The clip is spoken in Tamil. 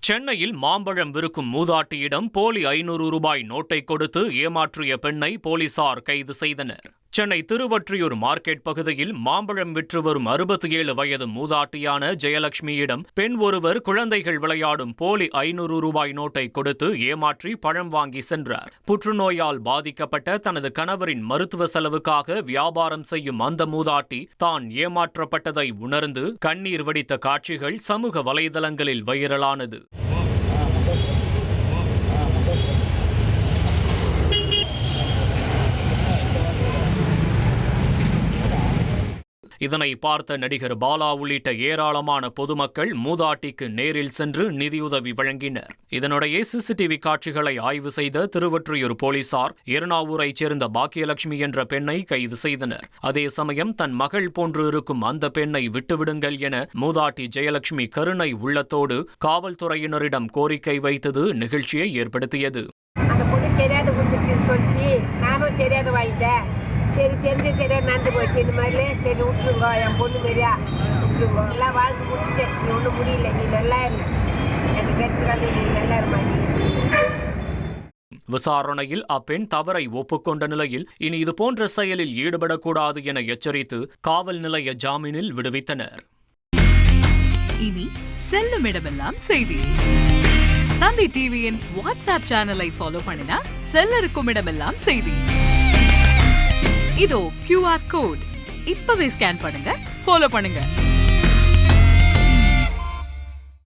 சென்னையில் மாம்பழம் விற்கும் மூதாட்டியிடம் போலி 500 ரூபாய் நோட்டை கொடுத்து ஏமாற்றிய பெண்ணை போலீசார் கைது செய்தனர். சென்னை திருவொற்றியூர் மார்க்கெட் பகுதியில் மாம்பழம் விற்று வரும் 67 வயது மூதாட்டியான ஜெயலட்சுமியிடம் பெண் ஒருவர் குழந்தைகள் விளையாடும் போலி 500 ரூபாய் நோட்டை கொடுத்து ஏமாற்றி பழம் வாங்கி சென்றார். புற்றுநோயால் பாதிக்கப்பட்ட தனது கணவரின் மருத்துவ செலவுக்காக வியாபாரம் செய்யும் அந்த மூதாட்டி தான் ஏமாற்றப்பட்டதை உணர்ந்து கண்ணீர் வடித்த காட்சிகள் சமூக வலைதளங்களில் வைரலானது. இதனை பார்த்த நடிகர் பாலா உள்ளிட்ட ஏராளமான பொதுமக்கள் மூதாட்டிக்கு நேரில் சென்று நிதியுதவி வழங்கினர். இதனிடையே சிசிடிவி காட்சிகளை ஆய்வு செய்த திருவொற்றியூர் போலீசார் எர்ணாவூரைச் சேர்ந்த பாக்கியலட்சுமி என்ற பெண்ணை கைது செய்தனர். அதே சமயம் தன் மகள் போன்று இருக்கும் அந்த பெண்ணை விட்டுவிடுங்கள் என மூதாட்டி ஜெயலட்சுமி கருணை உள்ளத்தோடு காவல்துறையினரிடம் கோரிக்கை வைத்தது நிகழ்ச்சியை ஏற்படுத்தியது. சரி தெரிஞ்சு தெரியாது நடந்து போச்சு. இந்த மாதிரிலே சரி விட்டுருங்க, என் பொண்ணு மாரியா விட்டுருங்க, எல்லாம் வாழ்ந்து முடிச்சுட்டு நீ ஒன்றும் முடியல, நீ நல்லா இரு, எனக்கு கிடைச்சிடாது, நீ நல்லா இருமா. விசாரணையில் அப்பெண் தவறை ஒப்புக்கொண்ட நிலையில் இனி இதுபோன்ற செயலில் ஈடுபடக்கூடாது என எச்சரித்து காவல் நிலைய ஜாமீனில் விடுவித்தனர். இனி செல்லும் இடமெல்லாம் செய்தி. தந்தை டிவியின் வாட்ஸ்அப் சேனலை ஃபாலோ பண்ணினா செல்ல இருக்கும் இடமெல்லாம் செய்தி. இதோ QR கோட் இப்பவே ஸ்கேன் பண்ணுங்க, ஃபாலோ பண்ணுங்க.